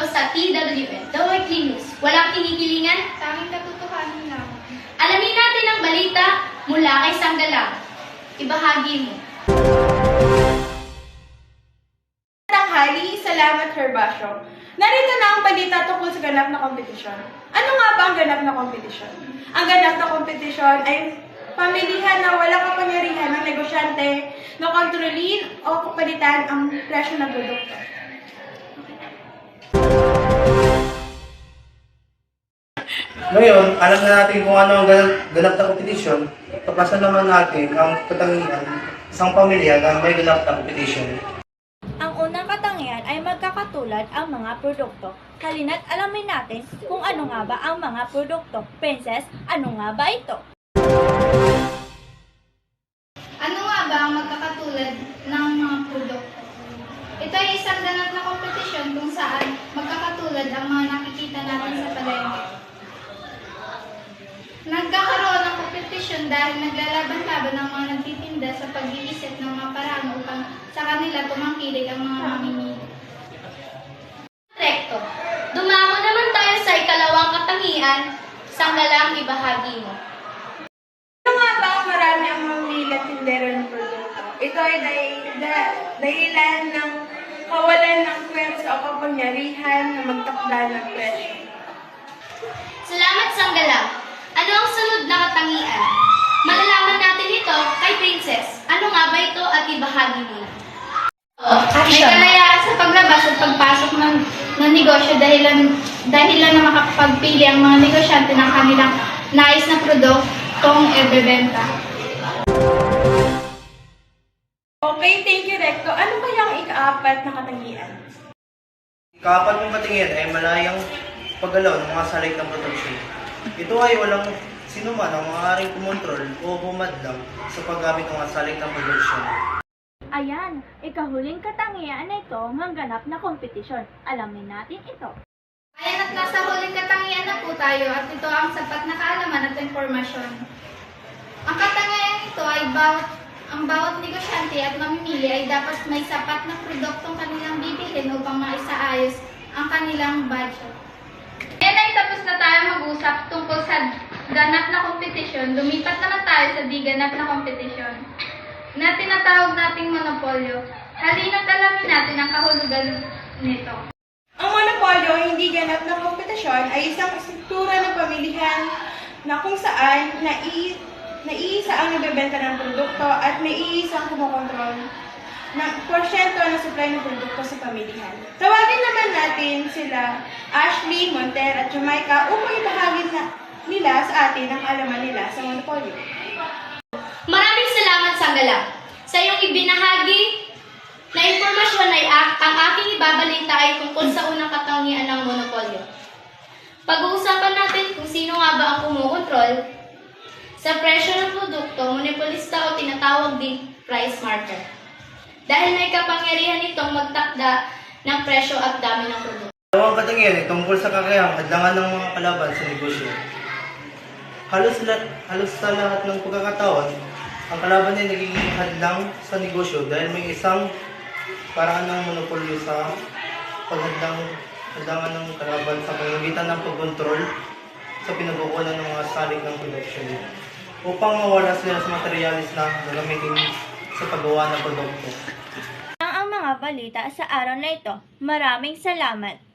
sa TWN, The Weekly News. Walang kinikilingan, Tanging katotohanan lang. alamin natin ang balita mula kay Sanggalang. Ibahagi mo. Tanghali, salamat Herbasyo. Narito na ang balita tungkol sa ganap na kompetisyon. Ano nga ba ang ganap na kompetisyon? Ang ganap na kompetisyon ay pamilihan na walang kapangyarihan ng negosyante na kontrolin o kapalitan ang presyo ng produkto. Ngayon, alam na natin kung ano ang ganap na kompetisyon. Tuklasan naman natin ang katangian isang pamilya na may ganap na kompetisyon. Ang unang katangian ay magkakatulad ang mga produkto. Halina't alamin natin kung ano nga ba ang mga produkto. Princess, ano nga ba ito? Ano nga ba ang magkakatulad ng mga produkto? Ito ay isang ganap na kompetisyon kung saan magkakatulad ang mga nakikita natin sa palengke. Nagkakaroon ng kompetisyon dahil naglalaban-laban ang mga nagtitinda sa pag-iisip ng mga paraan upang sa kanila tumangkilik ang mga mamimili. Rekto. Dumako naman tayo sa ikalawang katangian, Sanggalang, ibahagi mo. Ano nga ba ang marami ang mamili at tindero ng produkto? Ito ay dahilan ng kawalan ng pwersa o kapangyarihan na magtakda ng presyo. Salamat, Sanggalang. Ano ang sunod na katangian? Malalaman natin ito kay Princess. Ano nga ba ito at ibahagi mo? May kalayaan sa paglabas at pagpasok ng negosyo dahilan na makapagpili ang mga negosyante ng kanilang nais na produktong ibebenta. Okay, thank you, Recto. Ano kaya ang ika-apat na katangian? Ika-apat mong katingin ay malayang paggalaw ng mga salik ng produksyon. Ito ay walang sinuman ang maaaring kumontrol o humadlang sa paggamit ng mga salik ng produksyon. Ayan, ikahuling katangian na ito ng ganap na kompetisyon. Alamin natin ito. Ayan at nasa huling katangian na po tayo at ito ang sapat na kaalaman at impormasyon. Ang katangian ito ay ang bawat negosyante at mamimili ay dapat may sapat na produktong kanilang bibilhin upang maisaayos ang kanilang budget. Ngayon ay tapos na tayo mag-usap tungkol sa ganap na kompetisyon. Lumipat naman tayo sa di ganap na kompetisyon na tinatawag nating monopolyo. Halina't alamin natin ang kahulugan nito. Ang monopolyo, hindi ganap na kompetisyon, ay isang struktura ng pamilihan na kung saan naiisa ang nagbebenta ng produkto at may iisang kumukontrol ng porsyento ng supply ng produkto sa pamilihan. Tawagin naman natin sila Ashley, Monter at Jamaica upang ibahagi nila sa atin ang alaman nila sa monopolyo. Maraming salamat, Sanggalang. Sa iyong ibinahagi na impormasyon ay ang aking ibabalita ay tungkol sa unang katangian ng monopolyo. Pag-uusapan natin kung sino nga ba ang kumukontrol sa presyo ng produkto, monopolista o tinatawag din price marker. Dahil may kapangyarihan itong magtakda ng presyo at dami ng produkto. Dalawang katangian ay tungkol sa kakayahang hadlangan ng mga kalaban sa negosyo. Halos sa lahat ng pagkakataon, ang kalaban ay nagiging hadlang sa negosyo dahil may isang paraan ng monopolyo sa hadlangan ng kalaban sa pamamagitan ng pagkontrol sa pinagkukunan ng mga salik ng produksyon upang mawala sila sa materialis na gagamitin sa paggawa ng produkto. Ang mga balita sa araw na ito. Maraming salamat!